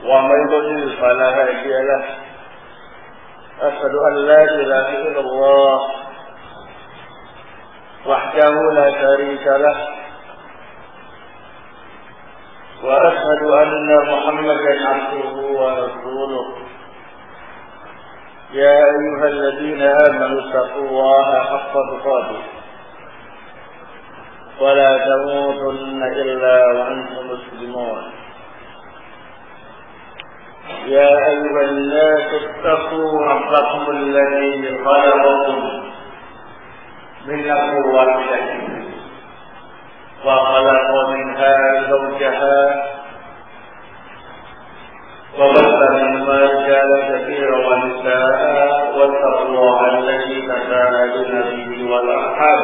ومن يضلل فلا هادي له. أشهد أن لا إله إلا الله وحده لا شريك له، وأشهد أن محمدا عبده ورسوله. يا أيها الذين آمنوا اتقوا الله حق تقاته ولا تموتن إلا وأنتم مسلمون. يا أيها الناس اتقوا ربكم الذي خلقكم من نفس واحدة وخلق منها زوجها وبث منهما رجالا كثيرا ونساء واتقوا الله الذي تساءلون به والأرحام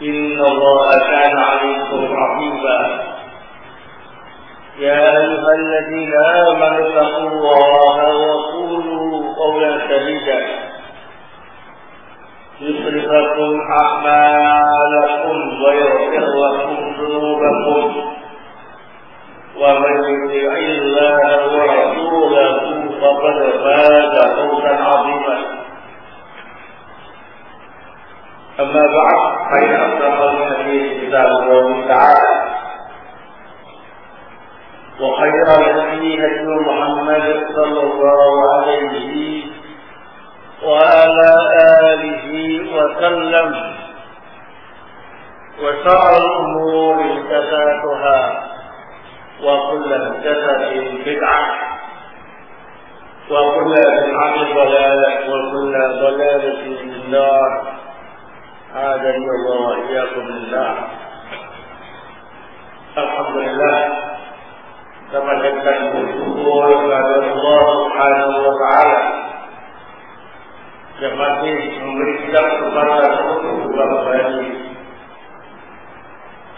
إن الله كان عليكم رقيبا. يا أيها الذين آمنوا اتقوا الله وقولوا قولا سديدا يصلح لكم أعمالكم ويغفر لكم ذنوبكم، ومن يطع الله ورسوله فقد فاز فوزا عظيما. أما بعد، فإن أصدق الحديث كتاب الله تعالى، وخير الهدي هدي محمد صلى الله عليه وعلى آله وسلم، وشر الأمور محدثاتها وكل محدثة بدعة وكل بدعة ضلالة وكل ضلالة في النار. أعاذني الله وإياكم من النار. Alhamdulillah, kita panjatkan bersyukur kepada Allah Subhanahu wa Ta'ala yang masih memberi kita kesempatan untuk berbagi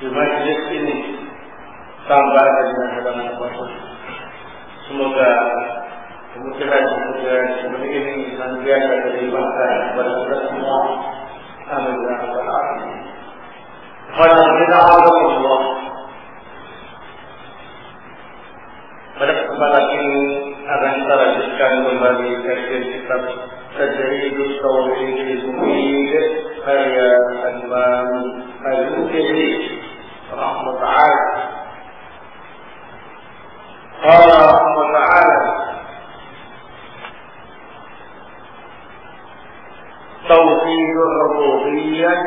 di majlis ini tambah dengan hadapan Allah. Semoga kemudian seperti ini senantiasa dilimpahkan kepada kita semua. Amin ya rabbal alamin. Alhamdulillah. Pada kesempatan ini akan kita lanjutkan kembali kajian kitab Tajridus Tauhidil Mufid karya Imam Al-Bukhari rahimahullah. Qala rahimahullah, Tauhidur Rububiyyah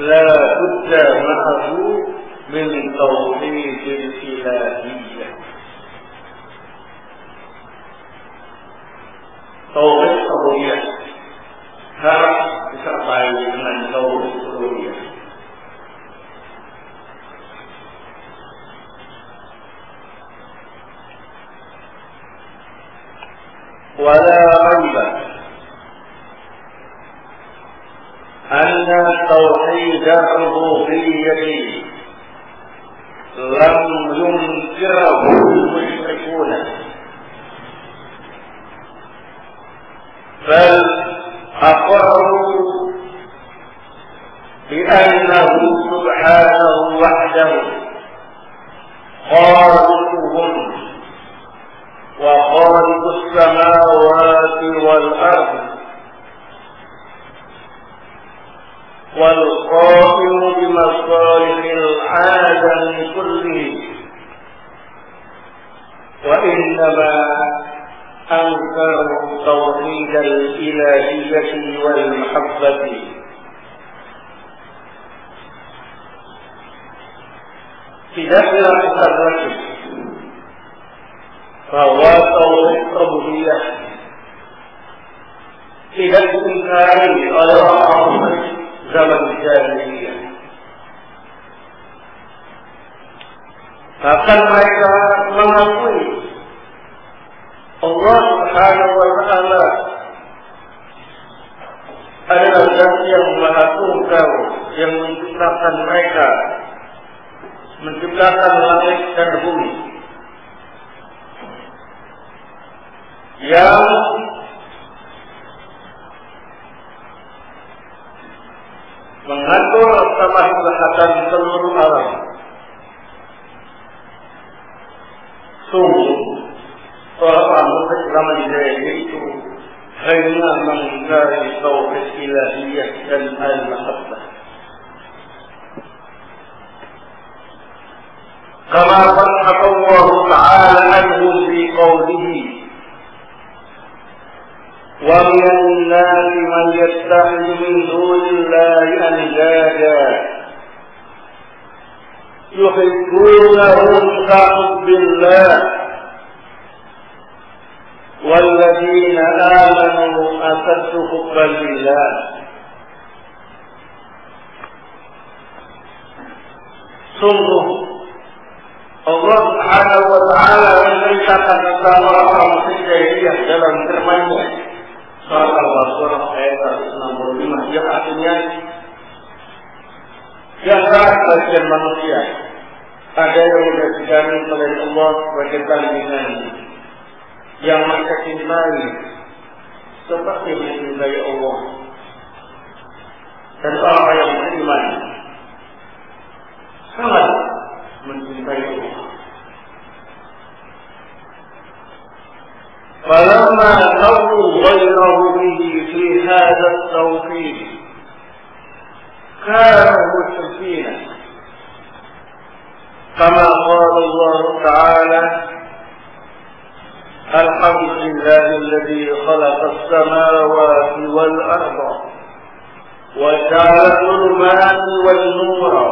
la budda ma'ahu min tauhidil ilahiyyah. Tauhid rububiyah harus disertai dengan tauhid uluhiyah. Wala raiba anna tauhid ar-rububiyyah lam yunkirahu al-musyrikun, bal aqarru bi annahu subhanahu wahdahu khaliquhum wa khaliqus samawati wal ardh wal qa'imu bi masalihil alami kullihi, wa innama أنكروا توحيد الإلهية والمحبة في داخل الرجل، فهو توحيد ربوبية tidak diingkari oleh orang-orang zaman jahiliyah. Bahkan mereka mengakui Allah Subhanahu wa Ta'ala adalah Zat yang Maha Tunggal yang menciptakan mereka, menciptakan langit dan bumi, yang Ramadan itu hanya mengingkari tauhid ilahiyah dan al-mahabbah. Kama qala Allah Ta'ala anhum fi qawlihi wa minan nasi man yattakhidhu min dunillahi andada yuhibbunahum ka hubbillah walladzina amanu ashaddu hubban lillah. Sungguh Allah Subhanahu wa Ta'ala menceritakan tentang orang-orang musyrik jahiliyah dalam firman-Nya Surat Al-Baqarah ayat 165 yang artinya yang sebagian manusia ada yang menjadikan selain Allah sebagai tandingan yang mereka cintai seperti mencintai Allah, dan orang yang beriman sangat mencintai Allah. Falamma tawu ghayrahu bihi fi hadha at-tawqid kanu musyrikin kama qala Allah Ta'ala alhamdulillahi alladhi khalaqa as-samawati wal arda wa ja'ala adh-dhulumati wan nura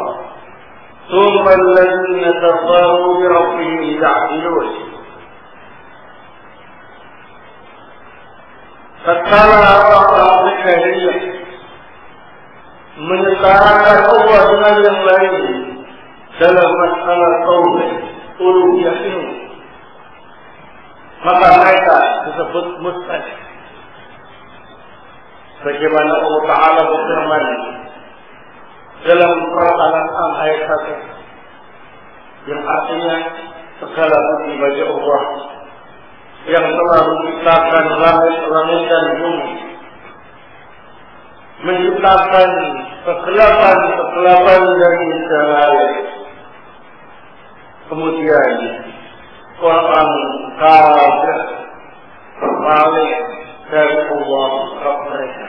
ثم الذين كفروا بربهم يعدلون. Tatkala orang-orang jahiliyah menyetarakan Allah dengan yang lain dalam masalah tauhid uluhiyah ini, maka mereka disebut musyrik. Bagaimana Allah Ta'ala berfirman dalam surat Al-An'am ayat 1 yang artinya segala puji bagi Allah yang telah menciptakan langit dan bumi, menciptakan kegelapan dari cahaya. Kemudian orang kafir berbalik dari Allah Rabb mereka.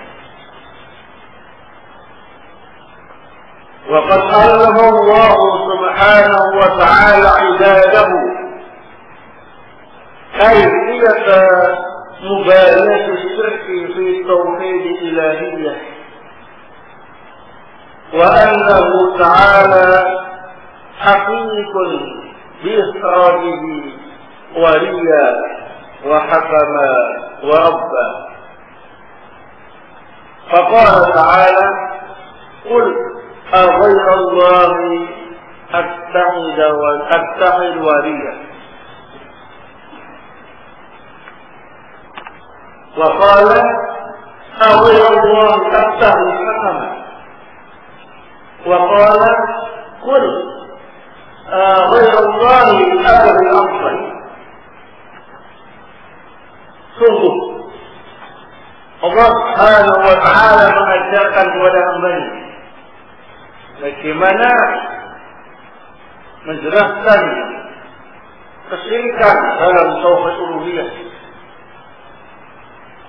وقد علم الله سبحانه وتعالى عباده كيفية مباينة الشرك في توحيد الإلهية، وأنه تعالى حقيق بإخراجه وليا وحكما وربا. فقال تعالى قل أغير الله أتخذ وليا، وقال أغير الله أتخذ حكما، وقال قل أغير الله أبغي الأفضل. Sungguh Allah Subhanahu wa Ta'ala mengajarkan kepada hamba-Nya bagaimana menjelaskan kesyirikan dalam tauhid uluhiyah.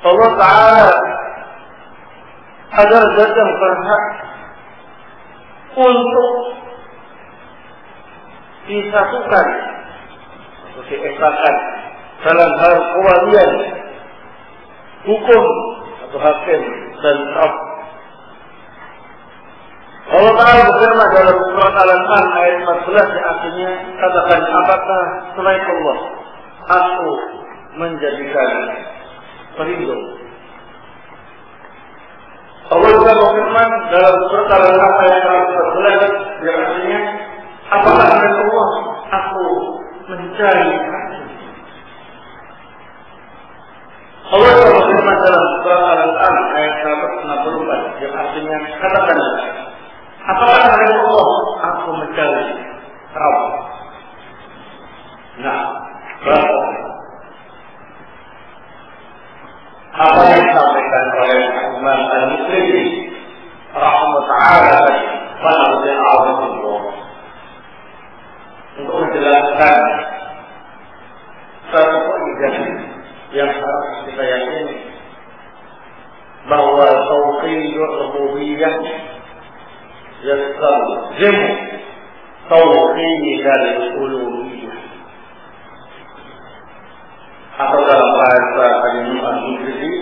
Allah Ta'ala adalah zat yang berhak untuk disatukan atau diesakan dalam hal kewalian, hukum atau hakim dan Rabb. Allah Ta'ala berfirman dalam surat Al-An'am ayat 14 yang artinya, katakan, apakah selain Allah aku menjadikan pelindung? Allah juga berfirman dalam surat Al-An'am ayat 14 yang artinya, apakah selain Allah aku mencari hakim? Allah juga berfirman dalam surat Al-An'am ayat 164 yang artinya, katakan, apakah dari Allah aku mencari Rabb? Nah, apa yang disampaikan oleh Imam Al-Muslimin rahimahullah ta'ala pada ujian Allah untuk menjelaskan satu kaidah yang kita yakini bahwa tauhid rububiyah yastalzim tauhid al-uluhiyah, atau dalam bahasa Al-Imam Al-Bukhari,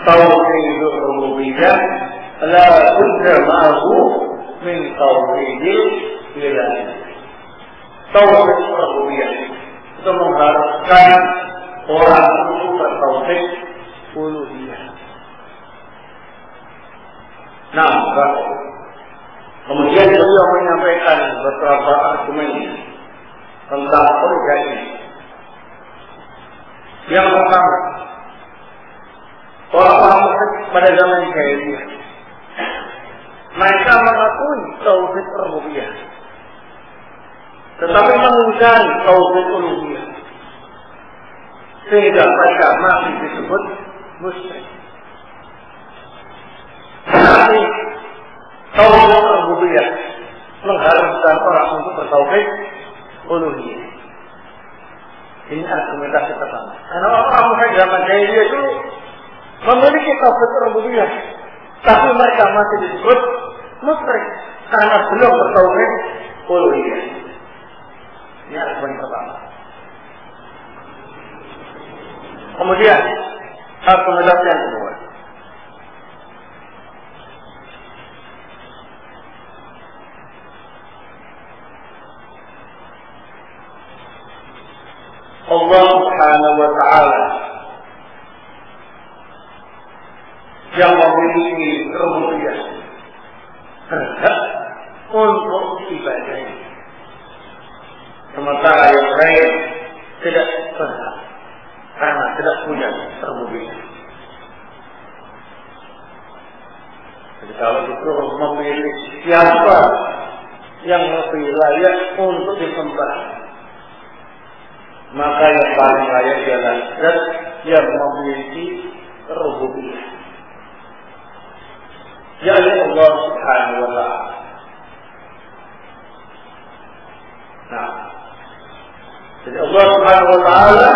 tauhid rububiyah la budda ma'hu min tauhid ilahiyah. Tauhid rububiyah itu mengharuskan orang itu bertauhid uluhiyah. Nah, kemudian beliau menyampaikan beberapa argumen tentang hujjah ini. Yang pertama, orang-orang musyrik pada zaman jahiliyah, mereka mengakui tauhid rububiyah, tetapi mengingkari tauhid uluhiyah, sehingga mereka masih disebut musyrik. Tapi tauhid rububiyah mengharuskan orang untuk bertauhid uluhiyah. Ini argumentasi pertama. Karena orang musyrik zaman jahiliyah itu memiliki tauhid rububiyah, tapi mereka masih disebut musyrik karena belum bertauhid uluhiyah. Ini argumen pertama. Kemudian argumentasi yang kedua, Allah Subhanahu wa ta'ala yang memiliki rububiyah berhak untuk ibadahnya, sementara yang lain tidak berhak karena tidak punya rububiyah. Jadi kalau itu memilih siapa yang lebih layak untuk disembah, maka yang paling layak ialah zat yang memiliki rububiyah, yaitu Allah Subhanahu wa ta'ala. Nah, jadi Allah Subhanahu wa ta'ala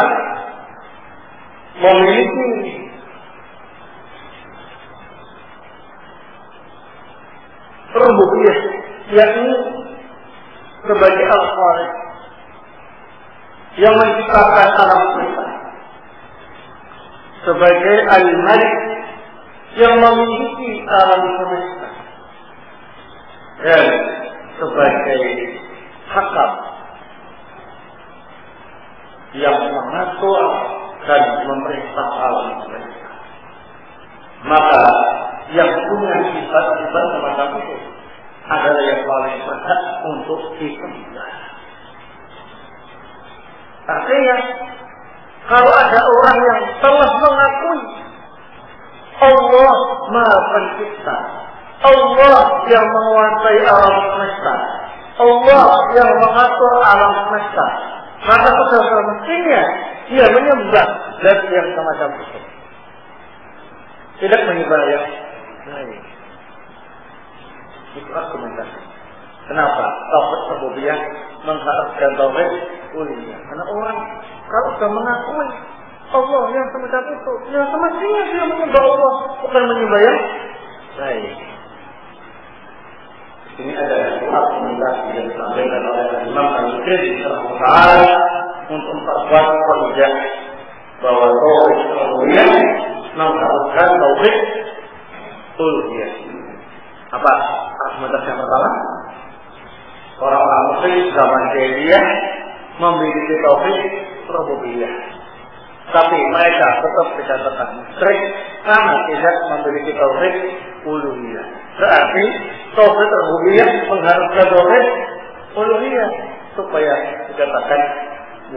memiliki rububiyah, yakni sebagai al-Khaliq yang menciptakan alam semesta, sebagai al-Malik yang memiliki alam semesta, dan sebagai Hakam yang mengatur dan memerintah alam semesta. Maka yang punya sifat-sifat semacam itu adalah yang paling berhak untuk disembah. Artinya, kalau ada orang yang telah mengakui Allah Maha Pencipta, Allah yang menguasai alam semesta, Allah yang mengatur alam semesta, maka sudah semestinya dia menyembah zat yang semacam itu, tidak menyembah yang lain. Itu argumentasi. Kenapa tauhid rububiyah mengharuskan tauhid uluhiyah? Karena orang kalau sudah mengakui Allah yang semacam itu, ya semestinya dia menyembah Allah, bukan menyembah yang lain. Ini ada argumentasi yang disampaikan oleh Imam Al-Bukhari rahimahullah untuk memperkuat hujjah bahwa tauhid rububiyah mengharuskan tauhid uluhiyah. Apa argumentasi yang pertama? Orang-orang musyrik zaman jahiliyah memiliki tauhid rububiyah, tapi mereka tetap dikatakan musyrik karena tidak memiliki tauhid uluhiyah. Berarti tauhid rububiyah mengharuskan tauhid uluhiyah supaya dikatakan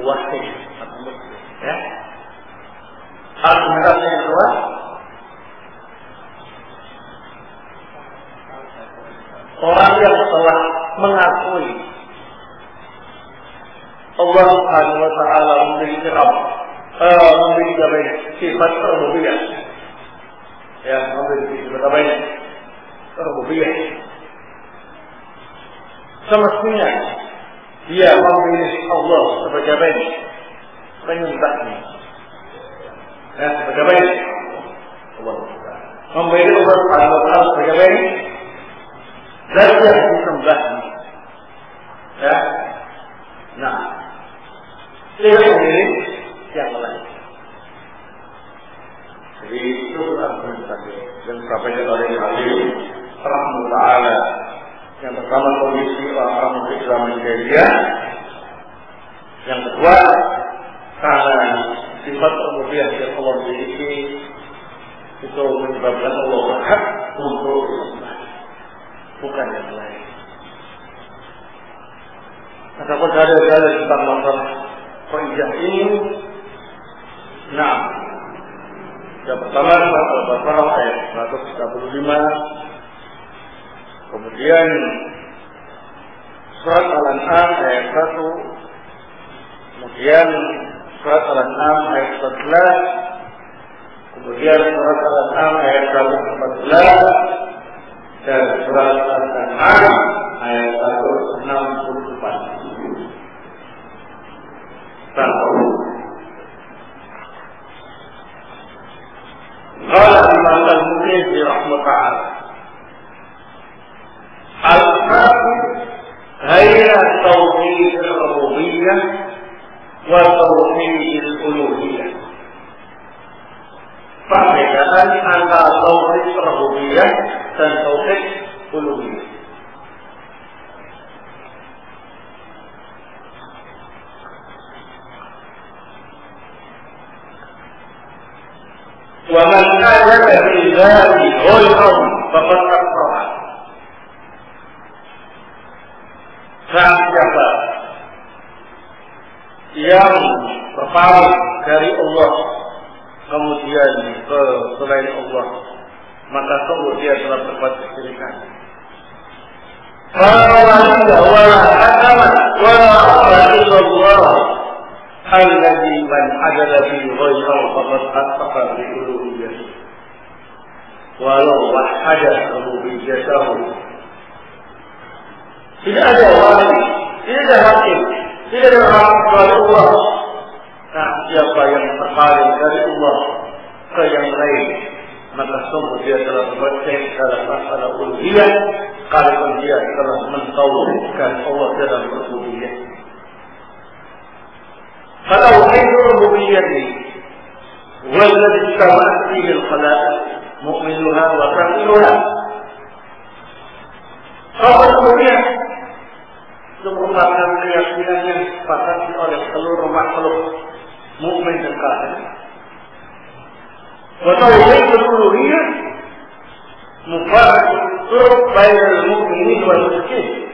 muwahhid atau musyrik. Ya. Argumentasi yang kedua, orang yang telah mengakui Allah Subhanahu wa ta'ala memiliki sifat rububiyah, ya, memiliki sifat rububiyah, semestinya dia memilih Allah sebagai penyembahnya, sebagai apa ini? Allah. Memberi Allah Subhanahu wa Ta'ala sebagai apa ini? Zat yang disembah. Ya. Nah, tidak memilih yang lain. Jadi itu argumentasi yang disampaikan oleh Ali Rahimahullah Ta'ala. Yang pertama kondisi orang-orang Islam di Indonesia. Yang kedua, karena sifat rububiyah yang Allah miliki itu menyebabkan Allah berhak untuk disembah, bukan yang lain. Adapun dalil-dalil tentang masalah kaidah ini, nah, yang pertama Al-Baqarah ayat 135, kemudian surat Al-An'am ayat 1, kemudian surat Al-An'am ayat 14, kemudian surat Al-An'am ayat 114, dan surat Al-An'am ayat 164. Qala Imam Al-Muqayyi rahimahullah, al-faqih hayya tauhid al-rububiyyah wa tauhid al-uluhiyyah. Perbedaan antara tauhid rububiyah dan tauhid uluhiyah. Wa man asyaka billahi ghayrahu faqad kafara. Siapa yang berpaling dari Allah kemudian ke selain Allah, maka sungguh dia telah berbuat kesyirikan. Alladzi man adala fi ghayrihi faqad asqa bi uluhiyyah. Walau wahada rububiyyatahu. Tidak ada wali, tidak ada hakim, tidak ada kecuali Allah. Nah, siapa yang berpaling dari Allah ke yang lain, maka sungguh dia telah berbuat syirik dalam masalah uluhiyah, kalau dia telah mentauhidkan Allah dalam rububiyah. فتوحيد الربوبية والذي اجتمعت فيه الخلائق مؤمنها وكافرها. Tauhid rububiyah itu merupakan keyakinan yang disepakati oleh seluruh makhluk mukmin dan kafir. Tauhid uluhiyah mufarriq bainal mu'minin wal musyrikin.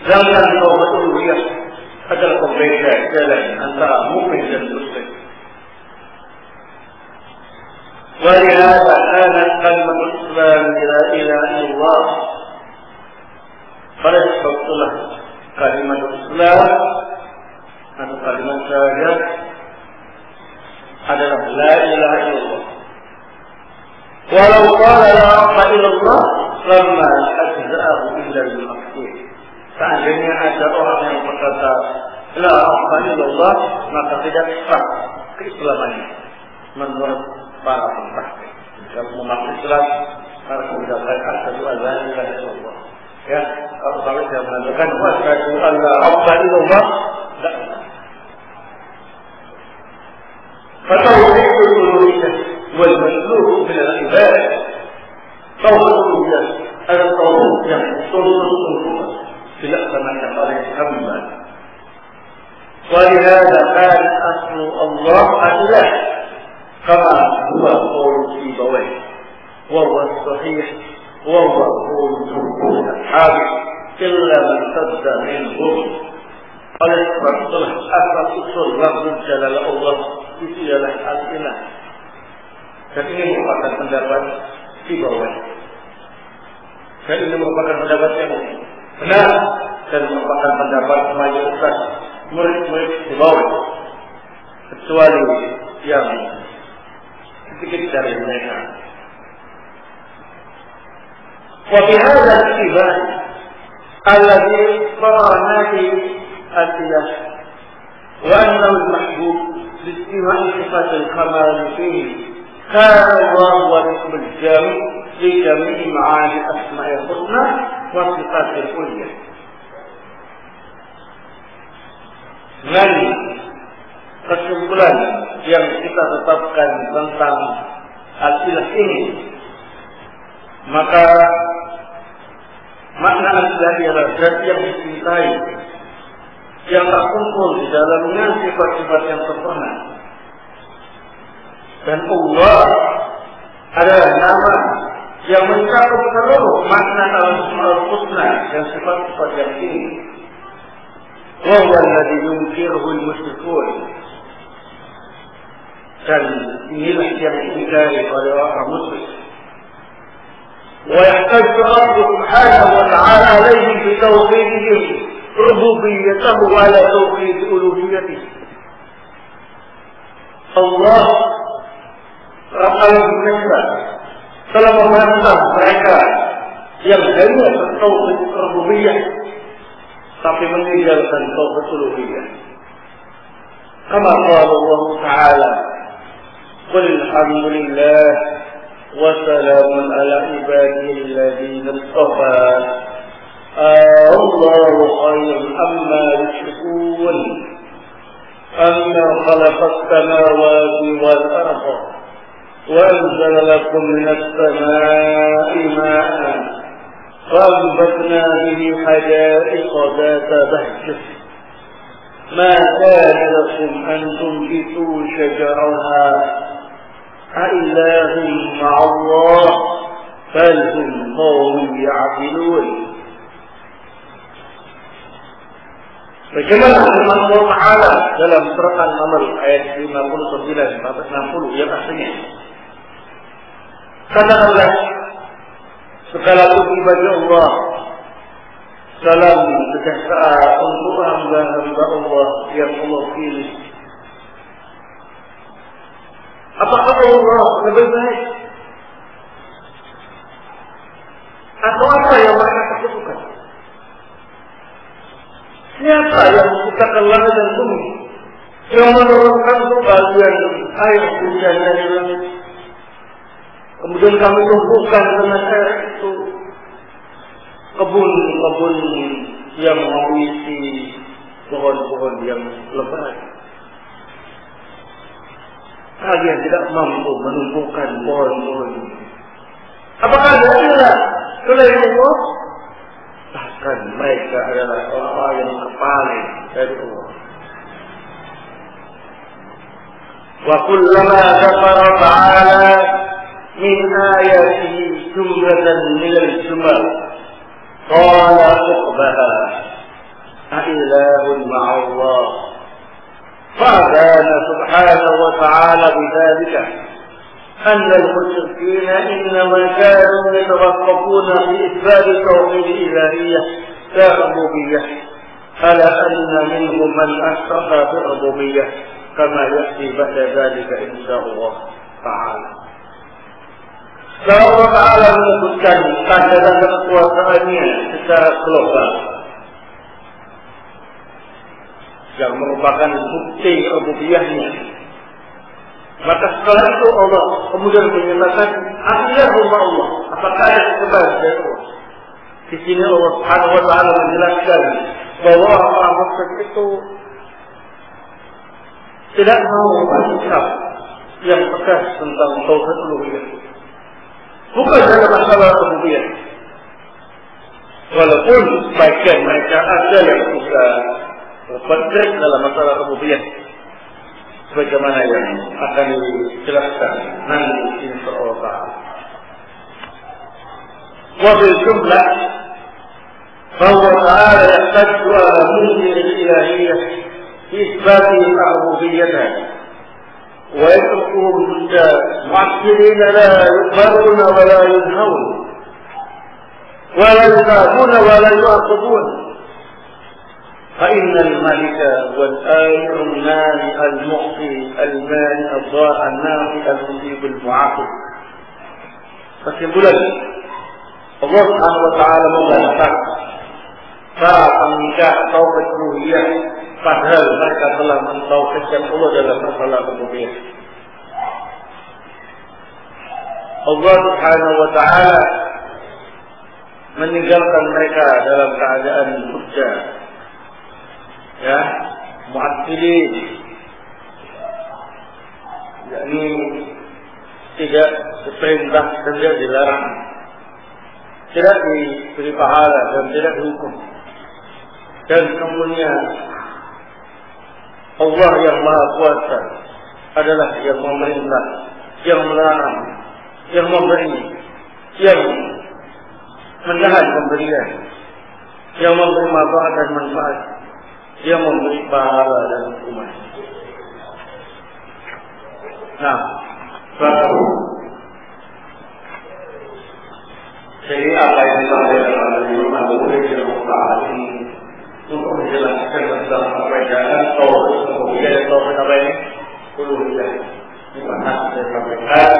Sedangkan tauhid uluhiyah adalah pembeda jalan antara mukmin dan musyrik. ولهذا كانت كلمة الإسلام لا إله إلا الله. Pada sebab itulah kalimat Islam atau kalimat syahadat adalah la ilaha illallah. Walau qala la ilaha illallah lama ajza'ahu illa al-maqsud. Seandainya ada orang yang berkata la ilaha illallah, maka tidak sah keislamannya menurut para pentahdir. Kalau umat Islam harus mengucapkan asyhadu an la ilaha illallah. Ya, kalau dia mengatakan asyhadu an la ilaha illallah, tidak sah. فتوحيد الألوهية والمطلوب من العباد توحيد الألوهية التوحيد yang sungguh-sungguh dilaksanakan oleh hamba. ولهذا كان أصل الله أدله كما هو قول سيبويه وهو الصحيح وهو قول جمهور الحاكم إلا من صد منهم. Oleh sebab itulah asal usul Rabbul Jalal Allah itu ialah al-ilah. Dan ini merupakan pendapat Sibawayh. Dan ini merupakan pendapat yang benar dan merupakan pendapat mayoritas murid-murid Sibawayh, kecuali yang sedikit dari mereka. Wa bihadza al-iman alladhi qarana fi al-ilah wa annahu al-mahbub باجتماع صفات الكمال فيه كان الله والاسم الجامع لجميع معاني الأسماء الحسنى والصفات العليا. Dengan kesimpulan yang kita tetapkan tentang al-ilah ini, maka makna al-ilah adalah zat yang dicintai, yang terkumpul di dalamnya sifat-sifat yang sempurna. Dan Allah adalah nama yang mencakup seluruh makna al-asmaul husna dan sifat-sifat yang tinggi. Wa huwa alladhi yunkiruhu al-musyrikun. Dan inilah yang diingkari oleh orang musyrik. Wa yahtaju Allah subhanahu wa ta'ala alaihim bi tawhidihim rububiyyatahu wa ala tawhid uluhiyyatihi. Allah Al-Maha telah memerintah mereka yang hanya bertauhid rububiyah tapi meninggalkan tauhid uluhiyah. Kama qala Allah Ta'ala, "Qul alhamdulillah wa salamun ala ibadihi alladhina istafa. Allahu khayrun amma yushrikun. Amma khalaqas samawati wal arda وأنزل لكم من السماء ماء فأنبتنا به حدائق ذات بهجة ما كان لكم أن تنبتوا شجرها أإله مع الله بل هم قوم يعقلون." Bagaimana firman Allah Ta'ala dalam surat An-Naml ayat 59 sampai 60 yang artinya, katakanlah segala puji bagi Allah, salam sejahtera untuk hamba-hamba Allah yang Allah pilih. Apakah Allah lebih baik? Atau apa yang mereka takutkan? Siapa yang menciptakan langit dan bumi, yang menurunkan sebagian air hujan dari langit, kemudian kami tumpukan dengan air itu kebun-kebun yang mengisi pohon-pohon yang lebat. Kalian tidak mampu menumpukan pohon-pohon. Apakah ada ilah selain Allah? Bahkan mereka adalah orang-orang yang terpaling dari Allah. Wa kullama dzakara ta'ala min ayatihi jumlatan min al-jumal qala uqbaha a'ilahun ma'allah fa'adana subhanahu wa ta'ala bidhalika أن المشركين إنما كانوا يتوقفون في إثبات توحيد الإلهية لا ربوبية، ألا أن منهم من أشرك في الربوبية كما يأتي بعد ذلك إن شاء الله تعالى. Allah Ta'ala menyebutkan tanda kekuasaannya secara global yang merupakan bukti rububiyahnya. Maka setelah itu Allah kemudian menyatakan Allahumma Allah. Apakah ada kebenaran dari Allah? Di sini Allah Subhanahu wa Ta'ala menjelaskan bahwa orang musyrik itu tidak mau bersikap yang tegas tentang tauhid uluhiyah. Bukan dalam masalah rububiyah. Walaupun sebagian mereka ada yang bisa berpikir dalam masalah rububiyah, sebagaimana yang akan dijelaskan nanti insyaallah ta'ala. Wa bil jumlah bahwa ta'ala yahtaju ala munzir al-ilahiyyah fi isbati al-rububiyyah wa yatrukuhum mu'akkirina la yuqbaruna wa la yunhawun wa la yusabuna wa la yu'aqabun. فإن الملك والآمر النافع المعطي المانع الضار النافع المصيب المعاقب. Kesimpulan, Allah Subhanahu wa Ta'ala membantah para pengingkar tauhid uluhiyah padahal mereka telah mentauhidkan Allah dalam masalah rububiyah. Allah Subhanahu wa taala meninggalkan mereka dalam keadaan murja, ya, mu'attidin, yakni tidak diperintah dan tidak dilarang, tidak diberi pahala dan tidak dihukum. Dan kemudian Allah yang Maha Kuasa adalah yang memerintah, yang melarang, yang memberi, yang menahan pemberian, yang memberi manfaat dan manfaat, yang memberi pahala dan hukuman. Nah, jadi apa yang disampaikan oleh Imam Nawawi rahimahullah ini untuk menjelaskan tentang perbedaan tauhid rububiyah dan tauhid apa ini? Uluhiyah. Ini pernah saya sampaikan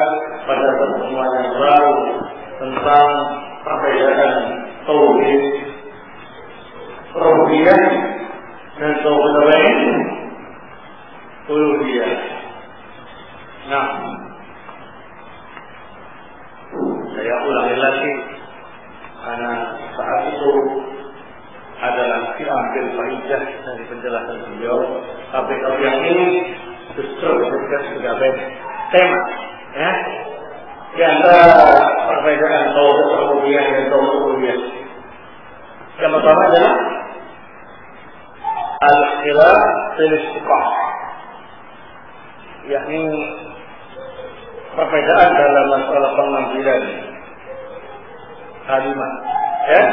pada pertemuan yang lalu tentang perbedaan tauhid rububiyah dan tauhid apa ini? Uluhiyah. Nah, saya ulangi lagi karena saat itu adalah diambil faidah dari penjelasan beliau. Tapi kalau yang ini justru dijadikan sebagai tema, ya, di antara perbedaan tauhid rububiyah dan tauhid uluhiyah. Yang pertama adalah al-ikhtilaf fil istiqah, yakni perbedaan dalam masalah pengambilan kalimat, ya.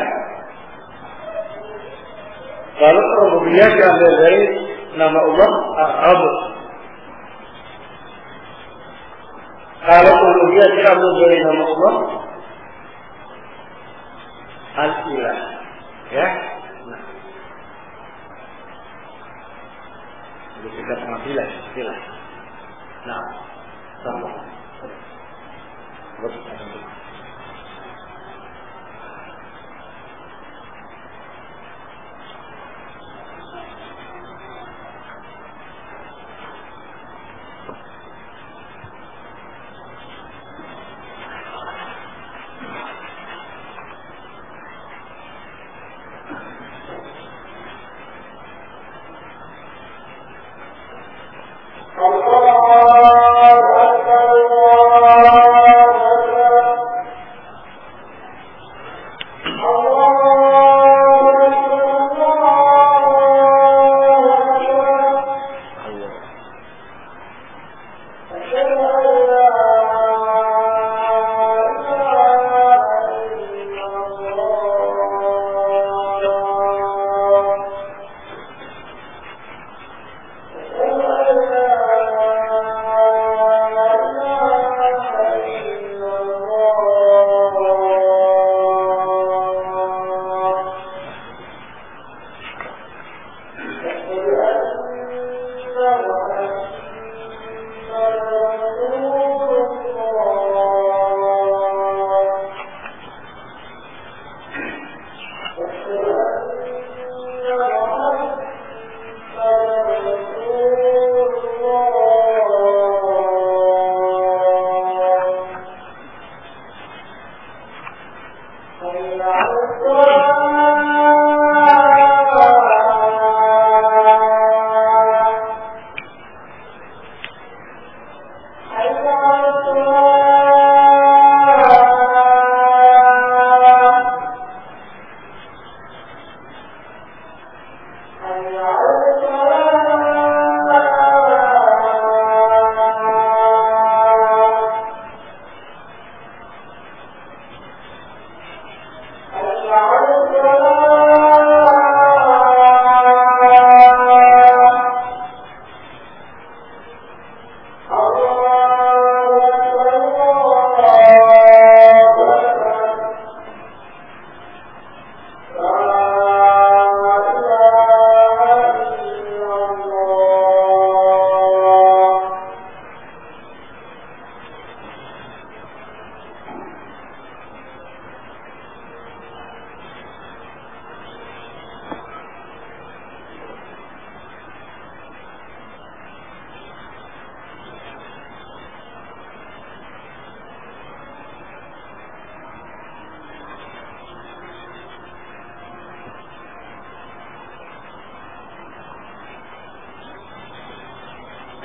Kalau rububiyah diambil dari nama Allah Ar-Rabb, kalau uluhiyah diambil dari nama Allah Al-Ilah, ya. Nah, itu kita pengambilan istilah. Nah, sama.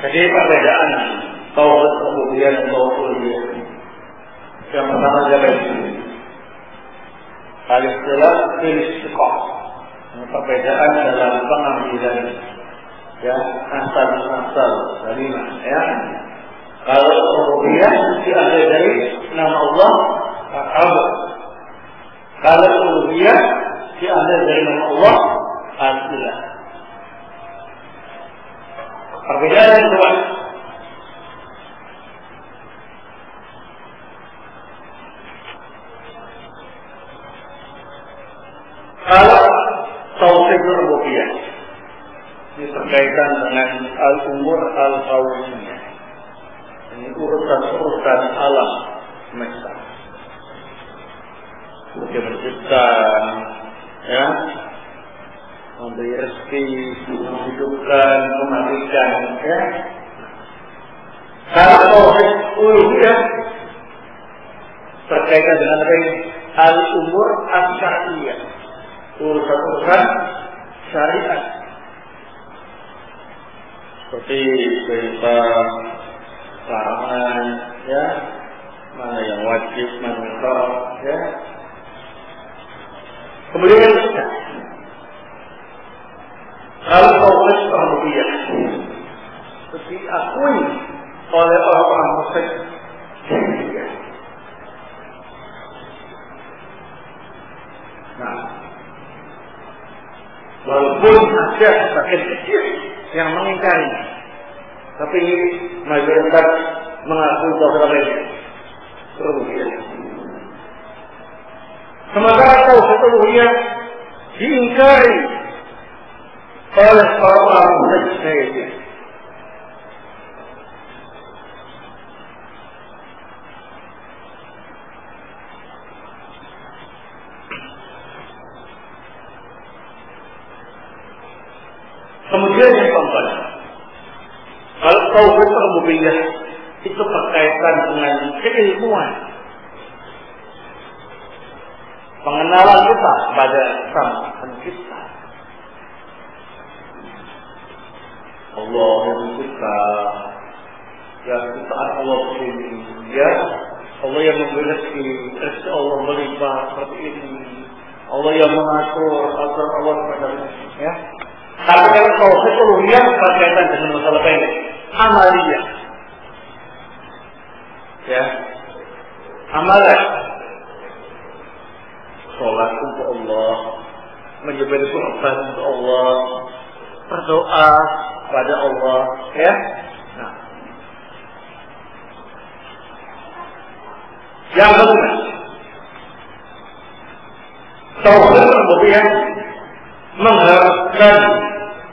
Jadi perbedaan tauhid rububiyah dan tauhid uluhiyah. Yang pertama jaga ini. Al-istilah fil-istiqah. Perbedaan dalam pengambilan ya asal kalimah ya. Kalau rububiyah diambil dari nama Allah Al-Abd. Kalau uluhiyah diambil dari nama Allah Al-Ilah. Perbedaan yang kedua. Kalau tauhid rububiyah ini berkaitan dengan al-umur al-kauniyah. Ini urusan-urusan alam semesta. Dia mencipta, ya, memberi rezeki, menghidupkan, mematikan, ya. Kalau tauhid uluhiyah berkaitan dengan al-umur al-syar'iyah, urusan-urusan syariat. Seperti perintah, larangan, ya, mana yang wajib, mana yang haram, ya. Kemudian kalau tauhid rububiyah diakui oleh orang-orang musyrik, nah, walaupun ada sebagian kecil yang mengingkari, tapi mayoritas mengakui tauhid rububiyah. Sementara tauhid uluhiyah diingkari oleh orang musyrik. Kemudian yang keempat, kalau tauhid rububiyah itu berkaitan dengan keilmuan, pengenalan kita pada Sang Pencipta. Allah yang mencipta, yang ciptaan Allah begini, ya. Allah yang memberi rezeki Allah melimpah seperti ini. Allah yang mengatur agar Allah seperti ini, ya. Tapi kalau tauhid uluhiyah berkaitan dengan masalah ini, amaliyah, ya, amalan, sholat untuk Allah, menyembelih kurban untuk Allah, berdoa pada Allah, ya. Nah, yang kedua, tauhid rububiyah mengharuskan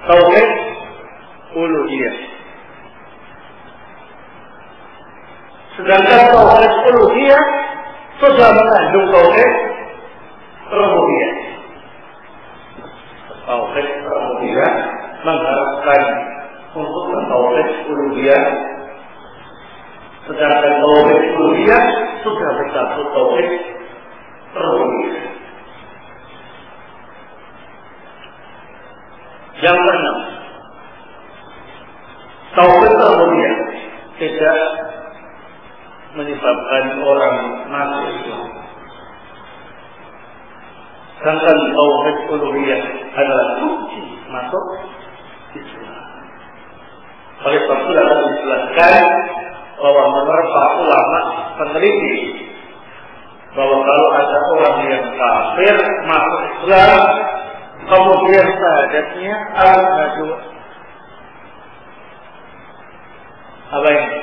tauhid uluhiyah. Sedangkan tauhid uluhiyah sudah mengandung tauhid rububiyah. Tauhid rububiyah mengharuskan untuk tauhid uluhiyah. Sedangkan tauhid uluhiyah sudah bersatu tauhid rububiyah. Yang keenam, tauhid rububiyah tidak menyebabkan orang masuk Islam. Sedangkan tauhid uluhiyah adalah kunci masuk Islam. Oleh sebab itu dapat dijelaskan bahwa menurut para ulama peneliti bahwa kalau ada orang yang kafir masuk Islam, kemudian syahadatnya al-hadu apa ini?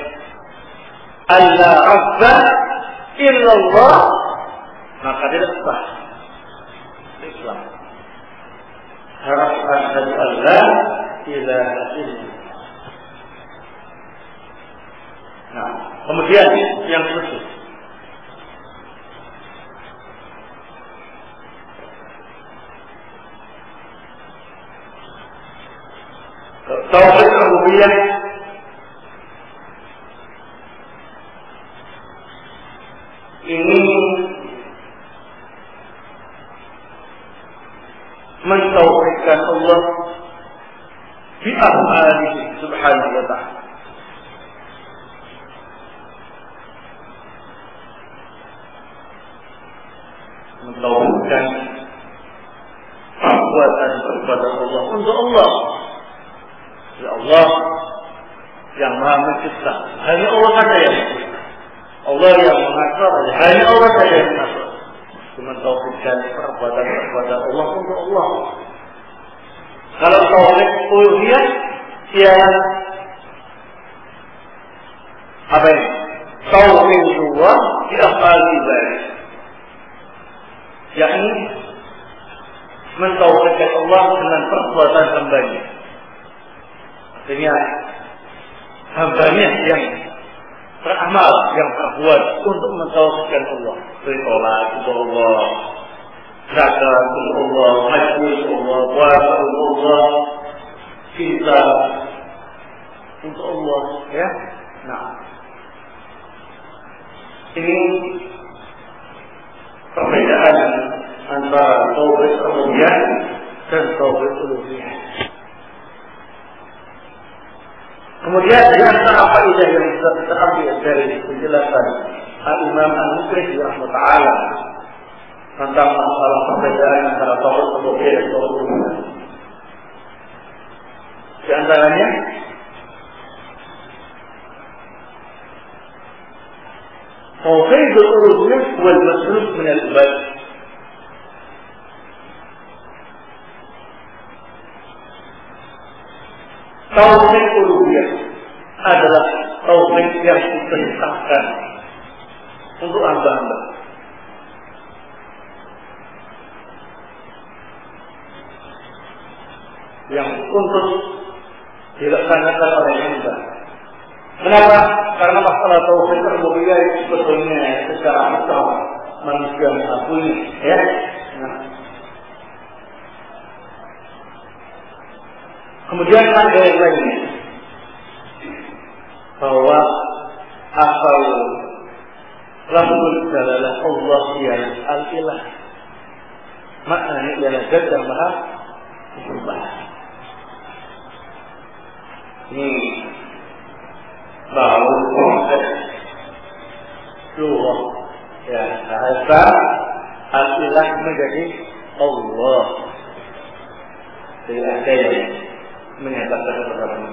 Allah Azza illallah, maka dia sah Islam. Harus asyhadu an la ilaha illallah. Nah, kemudian yang khusus, tauhid rububiyah ini mentauhidkan Allah di af'alihi subhanahu wa ta'ala, mentauhidkan perbuatan kepada Allah untuk Allah. Ya Allah yang Maha Mencipta, hanya Allah saja yang mencipta. Allah yang mengatur, hanya Allah saja yang mengatur. Mentauhidkan perbuatan kepada Allah untuk Allah. Kalau tauhid uluhiyah, ya apa ini? Tauhidullah di af'al ibadah, yakni mentauhidkan Allah dengan perbuatan hambanya. Artinya hambanya yang beramal, yang berbuat untuk mentauhidkan Allah. Sholat untuk Allah, zakat untuk Allah, haji untuk Allah, puasa untuk Allah, cinta untuk Allah, ya. Nah, ini perbedaan antara tauhid rububiyah dan tauhid uluhiyah. Kemudian di antara faedah yang bisa kita ambil dari penjelasan Al-Imam Al-Muqri rahimahullah tentang masalah perbedaan antara tauhid rububiyah dan tauhid uluhiyah. Di antaranya tauhid uluhiyah wal maslub min al-ibad. Tauhid uluhiyah adalah tauhid yang diperintahkan untuk hamba-hamba. Yang untuk dilaksanakan oleh hamba. Kenapa? Karena masalah tauhid rububiyah itu sebetulnya secara akal manusia mengakui, ya. Nah. Kemudian ada yang lainnya bahwa asal lafzul jalalah Allah ialah al-ilah, maknanya ialah zat yang maha disembah. Ini baru proses lughah, ya, bahasa al-ilah menjadi Allah. Jadi ada yang menyatakan kepada kami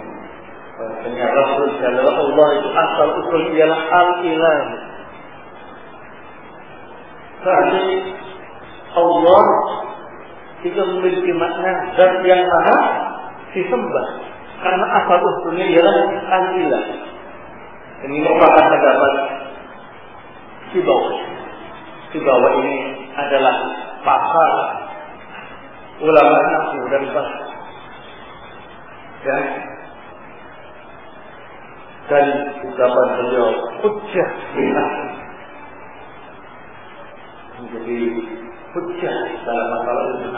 bahwa Rasul adalah Allah itu asal usul ialah al-ilah. Berarti Allah itu memiliki makna zat yang maha disembah karena asal usulnya ialah al-ilah. Ini merupakan pendapat di bawah ini adalah pakar ulama nahwu dan bahasa. Ya. Dan ucapan beliau hujjah billah menjadi hujjah dalam masalah ini,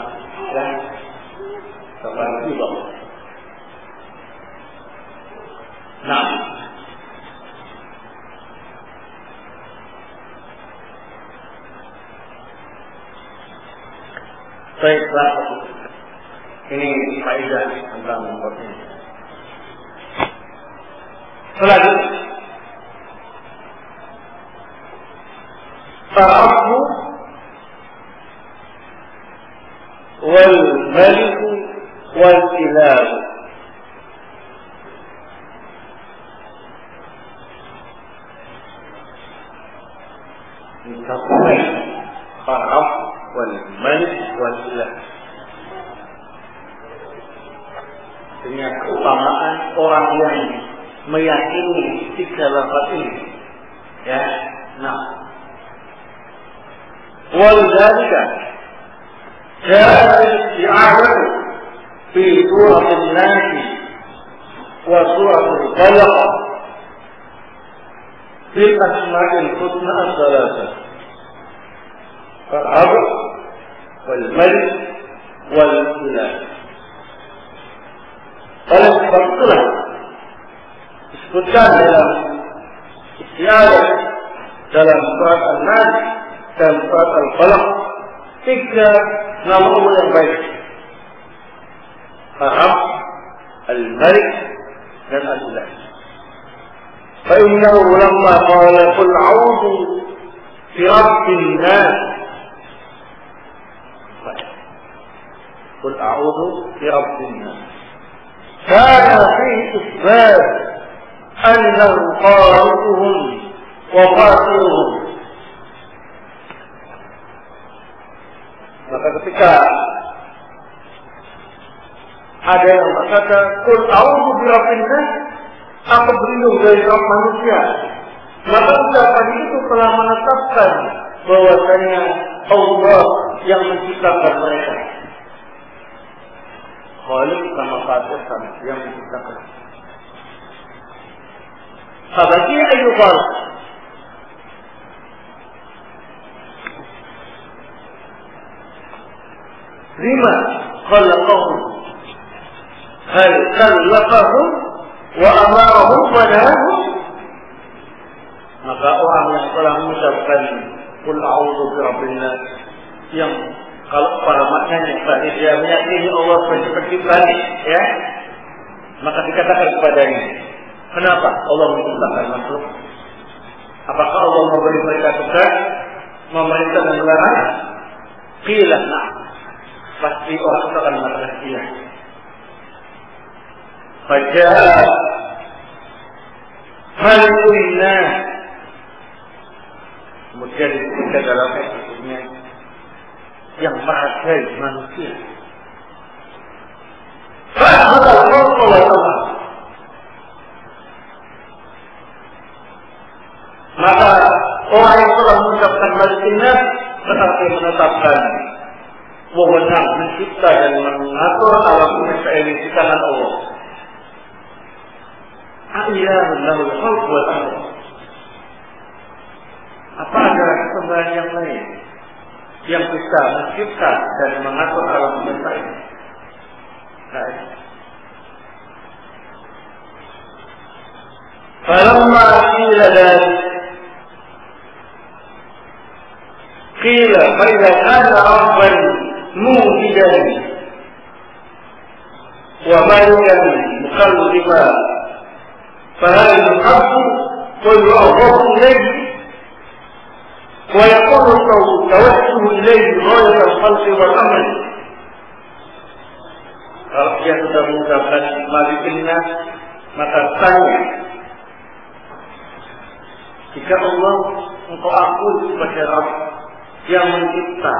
ya, seperti itu. Nah, baiklah. Ini faedah tentang ini. Selanjutnya, Rabbu wal Malik wal Ilah. Mencapai Rabb wal Malik wal Ilah. Dengan keutamaan orang yang meyakini tiga lafaz ini, ya. Nah, waldzalika jaa isti'aratu fi suratil Nas wa suratil Falaq bil asma'il husna ats-tsalatsah Rabb wal Malik wal Ilah. Oleh sebab itulah disebutkan dalam isti'arah dalam surat An-Nas dan surat Al-Falaq tiga nama Allah yang baik: Rabb, Al-Malik dan Al-Ilah. فإنه لما قال قل أعوذ برب الناس Qul a'udzu birabbin nas. Kana fi isbat annahu qari'uhum wa fatiruhum. Maka ketika ada yang berkata, Qul a'udzu birabbin nas, aku berlindung dari Rabb manusia, maka ucapan itu telah menetapkan bahwasanya Allah yang menciptakan mereka. Khaliq sama Fatir sama yang menciptakan. Fabagi ayu khalq. Lima khalaqahum. Hal kallaqahum wa amarahum wa nahahum. Maka orang yang telah mengucapkan Qul a'udzu birabbin nas, yang kalau para maknanya berarti dia meyakini Allah sebagai penciptanya, ya, maka dikatakan kepadanya, kenapa Allah menciptakan makhluk? Apakah Allah memberi mereka tugas, memerintah dan melarang? Qila nah, pasti orang itu akan mengatakan iya. Fajaa Halulina, kemudian disebutkan dalam ayatnya yang menghargai manusia. Maka orang yang telah mengucapkan Al-Qur'an berarti menetapkan wewenang mencipta dan mengatur alam semesta ini di tangan Allah. A'ilahul lahul khalq wal amr. Apa ada sembahan yang lain yang bisa mencipta dan mengatur alam semesta ini? Falamma qila dzalik qila fa idza kana rabban mujidan wa malikan muqalliban فهل الحق ويعظم إليه ويكون التوجه إليه غاية الخلق والأمل. Kalau dia sudah mengucapkan malikinnya, maka tanya, jika Allah engkau akui sebagai Rabb yang mencipta,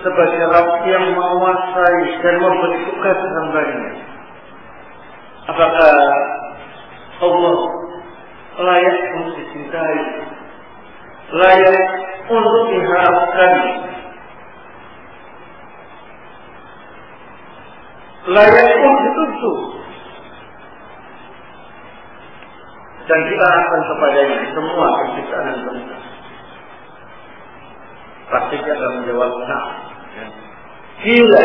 sebagai Rabb yang menguasai dan memberi tugas hamba-Nya, apakah Allah layak untuk dicintai, layak untuk diharapkan, layak untuk dituju, dan kita akan kepadanya semua penciptaan bangsa. Pasti dia akan menjawab nah. Gila.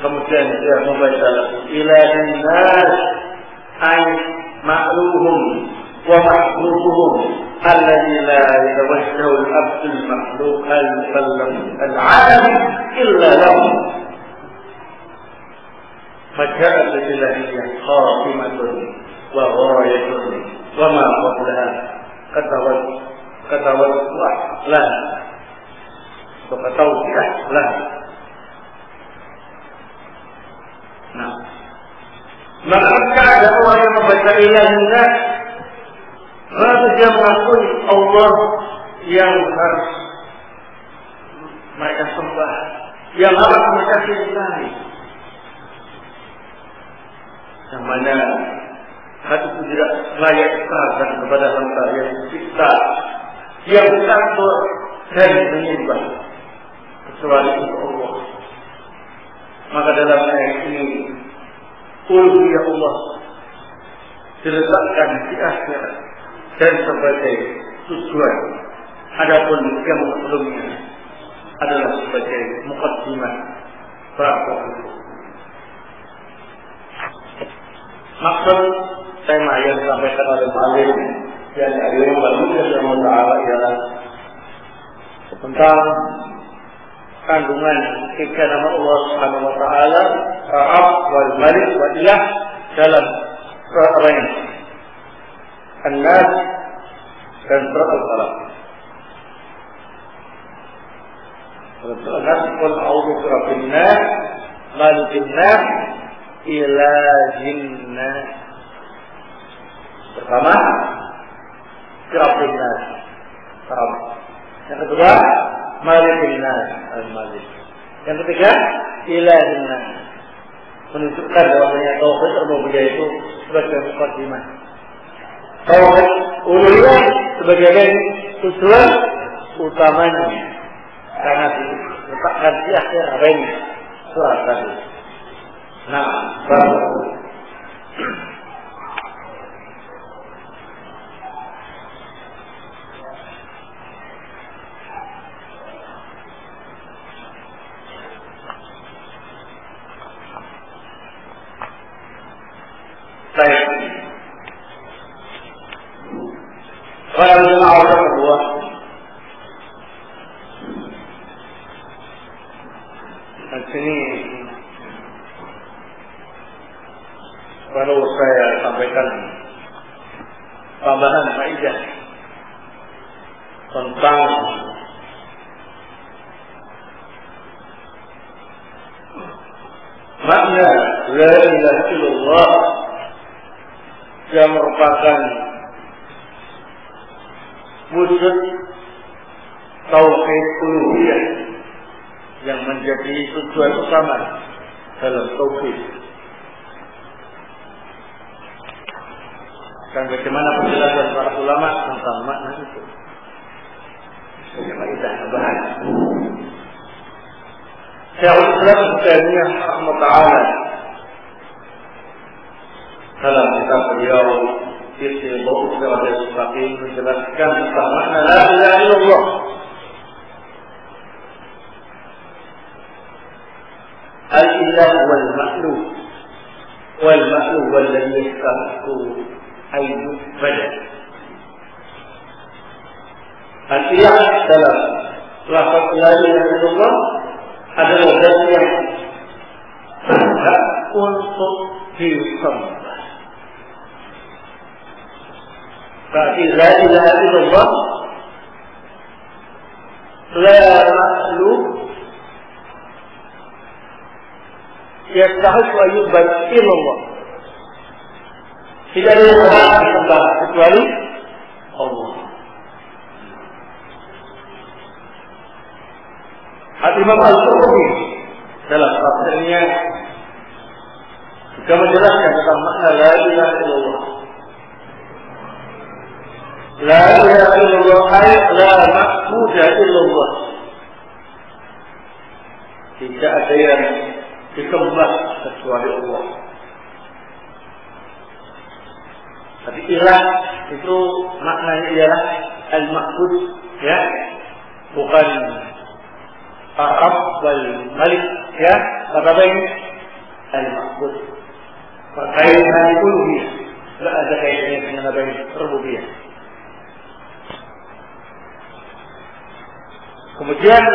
Kemudian dia membaca ilahin nas ay ma'luhum wa mahluhum alladhi la yatawajjahu al-abd al-makhluq al-mukallam al-'alam illa lahu. Faja'at al-ilahiyyah khatimatun wa ghayatun wa ma qablaha katawajjah lah atau katawajjah lah. Nah, maka ada orang yang membaca ilahnya, lalu dia mengakui Allah yang harus mereka sembah, yang harus mereka cintai, yang mana hati itu tidak layak serahkan kepada hamba yang mencipta, yang mengatur dan menyembah kecuali untuk Allah. Maka dalam ayat ini uluhiyah Allah diletakkan di akhirat dan sebagai tujuan. Adapun yang sebelumnya adalah sebagai muqaddimah praktek. Maksud tema yang disampaikan oleh Mu'allim dan Al-Imam Al-Mu'allim ialah tentang kandungan tiga nama Allah Subhanahu wa taala, Rabb wal Malik wa Ilah dalam surat Al-Nas, An-Nas dan surat Al-Falaq. Surat Al-Nas, Qul a'udzu birabbin nas, malikin nas, ilahin nas. Pertama, rabbin nas. Yang kedua, malikin nas, al-malik. Yang ketiga, ilahin nas. Menunjukkan bahwasanya tauhid rububiyah itu sebagai mukadimah. Tauhid uluhiyah sebagai tujuan utamanya. Karena diletakkan di akhir ring surat tadi. Nah, baru. Baik. Kalau jemaah orang kedua, di sini baru saya sampaikan tambahan faedah tentang makna la ilaha illallah yang merupakan wujud tauhid uluhiyah yang menjadi tujuan utama dalam tauhid. Dan bagaimana penjelasan para ulama tentang makna itu. Bagaimana kita bahas. Syekhul Islam Ibnu Taimiyah rahimahullah dalam kitab beliau Ittiba'u Siratal Mustaqim menjelaskan tentang makna la ilaha illallah. Al-ilah wal ma'luf wal ma'luf walladhi yastahiqu ayyu badal. Al-ilah dalam lafaz la ilaha illallah adalah zat yang berhak untuk disembah. Berarti la ilaha illallah la makhluk yastahiqu an yu'bad illallah. Tidak ada yang berhak disembah kecuali Allah. Al-Imam Al-Qurtubi dalam tafsirnya juga menjelaskan tentang makna la ilaha illallah. La ilaha illallah ay la ma'budu illallah. Tidak ada yang disembah kecuali Allah. Tapi ilah itu maknanya ialah al-ma'bud, ya, bukan Ar-Rabb wal Malik, ya, apa ini al-ma'bud. Berkaitan uluhiyah, tidak ada kaitannya dengan apa ini rububiyah. Kemudian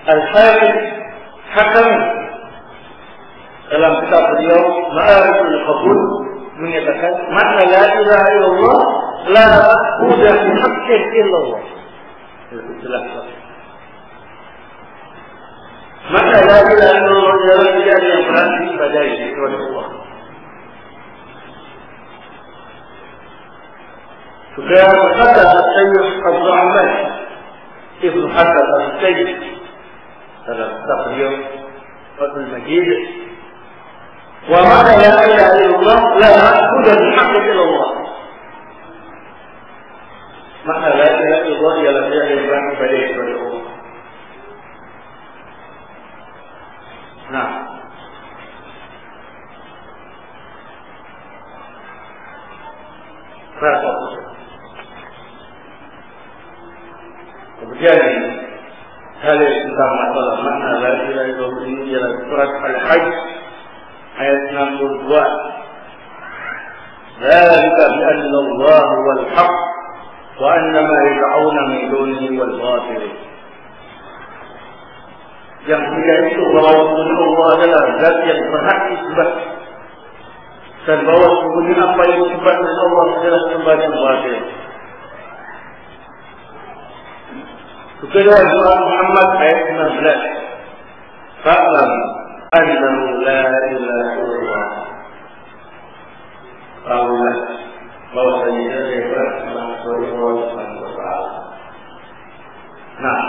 Al-Hafiz Hakami dalam kitab beliau Ma'ariful Qabul menyatakan makna la ilaha illallah la ma'budu bihaqqin illallah. Itu jelas. Maka la ilaha illallah adalah tidak ada yang berhak diibadahi kecuali Allah. Sudah berkata Syekh Abdul Ahmad Ibnu Hasan Al-Sayyid dalam kitab beliau Fathul Majid, wa ma'na la ilaha illallah la ma'budu bihaqqin illallah. Maka la ilaha illallah ialah tidak ada yang berhak diibadahi kecuali Allah. Nah, kemudian dalil tentang masalah makna la ilaha illallah ini ialah surat Al-Hajj ayat 62. Dzalika bi anna Allah wal haqq wa anna ma yad'una min dunihi wal batil. Yang dia itu bahwa Allah adalah zat yang berhak disembah dan bahwa sesungguhnya apa yang disembah oleh Allah adalah sembahan yang batil. Juga dalam surah Muhammad ayat 19, Fa'lam annahu la ilaha illallah. Tahulah bahwasanya hebat maksud Allah Subhanahu wa taala. Nah,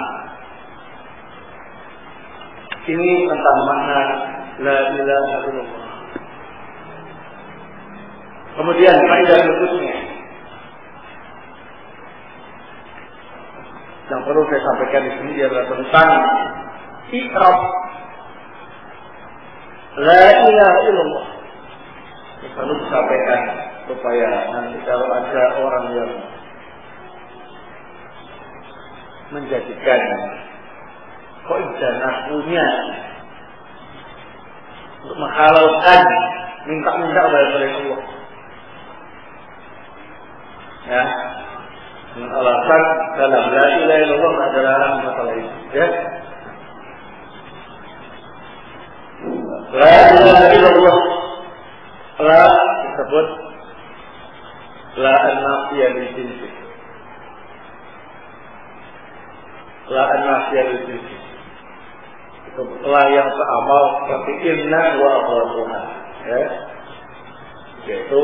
ini tentang makna la ilaha illallah. Kemudian faedah berikutnya yang perlu saya sampaikan di sini adalah tentang ikraf la ilaha illallah. Ini perlu disampaikan supaya nanti kalau ada orang yang menjadikan kaidah punya untuk menghalalkan minta-minta kepada Allah, ya, dengan alasan dalam la ilaha illallah tidak ada larang masalah itu, ya. La ilaha illallah la disebut la an-nafiyah lil jinsi. La an-nafiyah lil jinsi itu la yang seamal seperti inna wa akhwatuha, ya, yaitu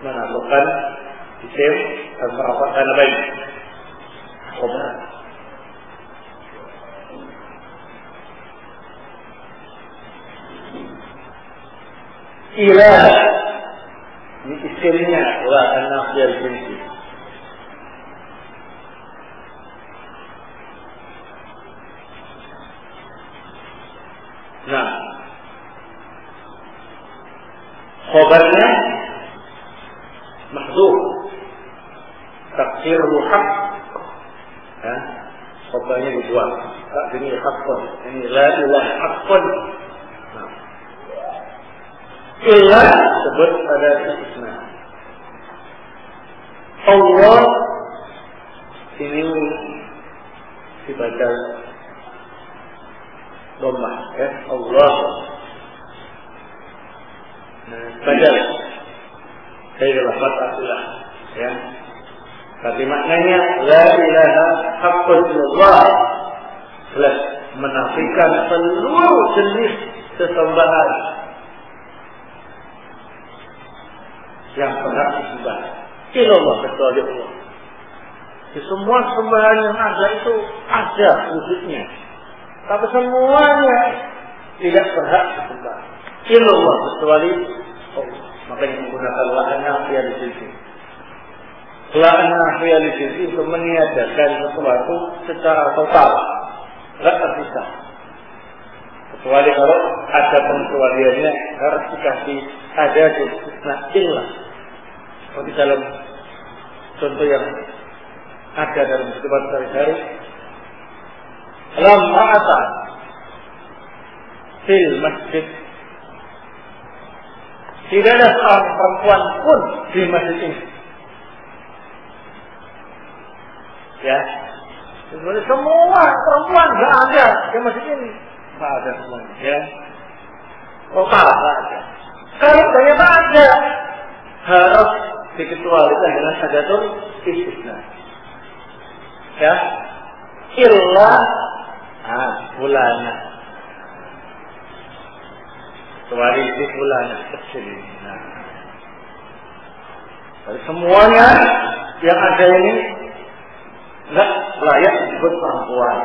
menentukan isim dan merapakan baik khobar. Ilah ini isimnya la an-nafiyah lil jinsi. Nah, khobarnya mahdhuf, takdirul haq, ya, khobarnya dibuang, takdirnya haqqun, ini la ilaha haqqun. Nah, illa sebut pada istisna. Allah ini dibaca dhammah, ya, Allah. Nah, badal dari lafaz aslah, ya. Tapi maknanya la ilaha haqqun illallah, jelas menafikan seluruh jenis sesembahan yang berhak disembah illallah kecuali Allah. Di semua sembahan yang ada itu ada wujudnya, tapi semuanya tidak berhak disembah illallah kecuali Allah. Makanya menggunakan la-nafiyah di sini. La-nafiyah di sini untuk meniadakan sesuatu secara total, tidak terpisah. Kecuali kalau ada pengecualiannya harus dikasih ada istisna illah. Seperti dalam contoh yang ada dalam kehidupan sehari-hari. Lamma ata fil masjid, tidak ada seorang perempuan pun di masjid ini, ya. Sebenarnya semua perempuan nggak ada di masjid ini, nggak ada semuanya, ya. Total nggak ada. Kalau ternyata ada, harus dikecualikan dengan sadatul istisna, ya. Illa bulana, kecuali di bulan kecil. Nah, dari semuanya yang ada ini enggak layak disebut perempuan.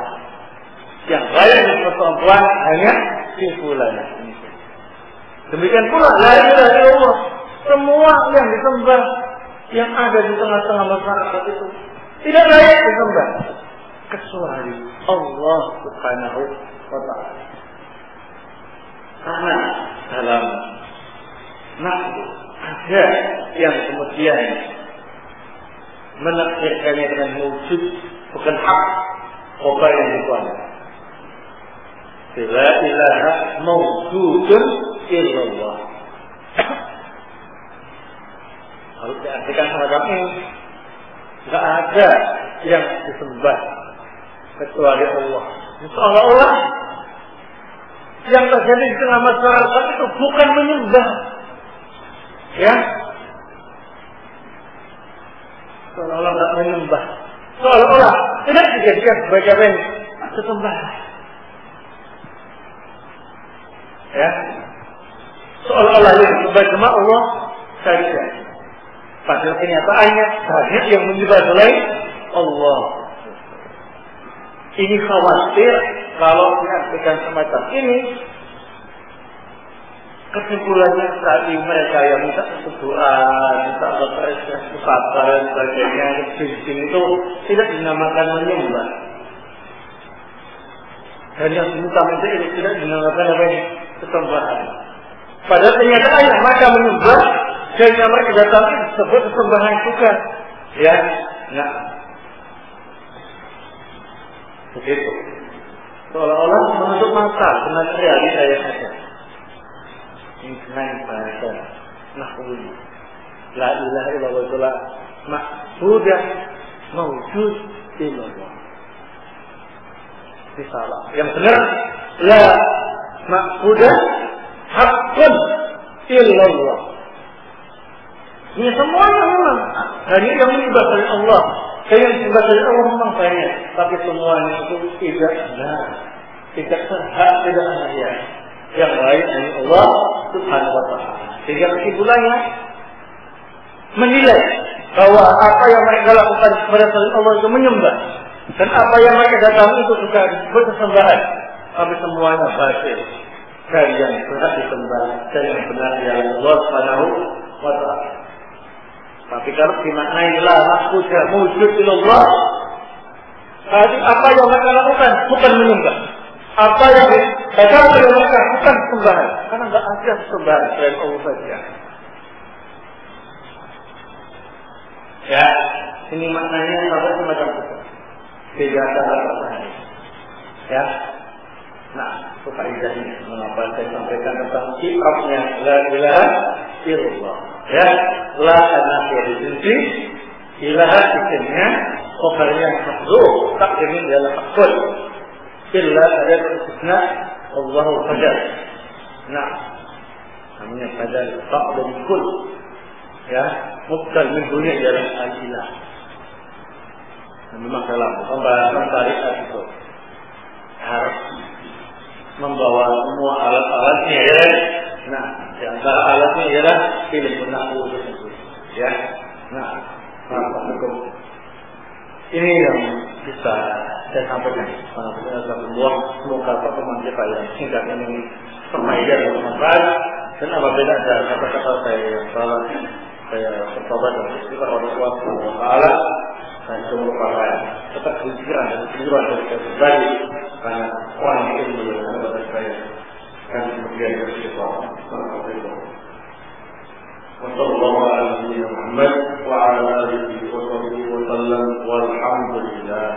Yang layak disebut perempuan hanya di bulan ini. Demikian pula la ilaha illallah, semua yang disembah yang ada di tengah-tengah masyarakat itu tidak layak disembah kecuali Allah Subhanahu wa taala. Karena dalam nafsu ada yang kemudian menafsirkannya dengan wujud bukan hak, khobar yang dibuang. La ilaha mawjudun illallah. Kalau diartikan semacam ini, tidak ada yang disembah kecuali Allah. Seolah-olah yang terjadi di tengah masyarakat itu bukan menyembah, ya, seolah-olah tidak menyembah, seolah-olah tidak dijadikan sebagai sesembahan. Ya, seolah-olah yang menyembah cuma Allah saja. Padahal kenyataannya banyak yang menyembah selain Allah. Ini khawatir kalau menyampaikan semacam ini, kesimpulannya saat ini mereka yang minta doa, minta sabar dan sebagainya, di sini itu tidak dinamakan menyembah. Dan yang minta-minta itu tidak dinamakan apa ini? Kesembahan. Pada kenyataannya maka menyembah dan yang mereka datang itu disebut kesembahan juga. Ya, nah, begitu. Seolah-olah menutup mata dengan realita yang ada. Ini dengan bahasa nahwu. La ilaha illallah ma'budah mawjud illallah. Ini salah. Yang benar la ma'budah haqqun illallah. Ini semuanya memang hanya yang menyembah dari Allah. Yang menyembah dari Allah memang banyak, tapi semuanya itu tidak benar, tidak berhak, tidak layak. Yang lain hanya Allah Subhanahu wa Ta'ala. Sehingga kesimpulannya menilai bahwa apa yang mereka lakukan kepada selain Allah itu menyembah, dan apa yang mereka datang itu juga disebut kesembahan. Tapi semuanya batil dari yang berhak disembah dan yang benar ialah Allah Subhanahu wa Ta'ala. Tapi kalau dimaknai la ma'budah mawjud illallah, berarti apa yang mereka lakukan bukan menyembah. Apa yang datang dari mereka bukan sembahan, karena tidak ada sembahan selain Allah saja. Ya, ini maknanya sampai semacam itu. Tidak ada apa-apa. Ya, nah, itu faedahnya. Mengapa saya sampaikan tentang kitabnya la ilaha illallah. Ya, la karena dirinci, ilaha isimnya, khobarnya mahdzuf, takdirnya adalah hakul. Illa ada istisna Allahu qadar. Nah, namanya qadar tak dari kul. Ya, mubtal minhunya adalah al-ilah. Memang dalam pembahasan tarikat itu harus membawa semua alat-alatnya ya. Nah, di antara alatnya ialah ilmu nahwu tersebut. Ya. Nah, hukum ini yang bisa saya sampaikan. Semoga pertemuan kita yang singkat ini berfaedah dan bermanfaat. Dan apabila ada kata-kata saya yang salah, saya bertobat dan bersyukur kepada Allah Subhanahu wa Ta'ala. Saya coba merupakan tetap kepikiran dan kejujuran dari saya pribadi, karena orang ilmu yang ada pada saya dan kemudian bersyukur. Wassalamualaikum warahmatullahi wabarakatuh. Wa ala alihi wa sahbihi wa sallam. Walhamdulillah.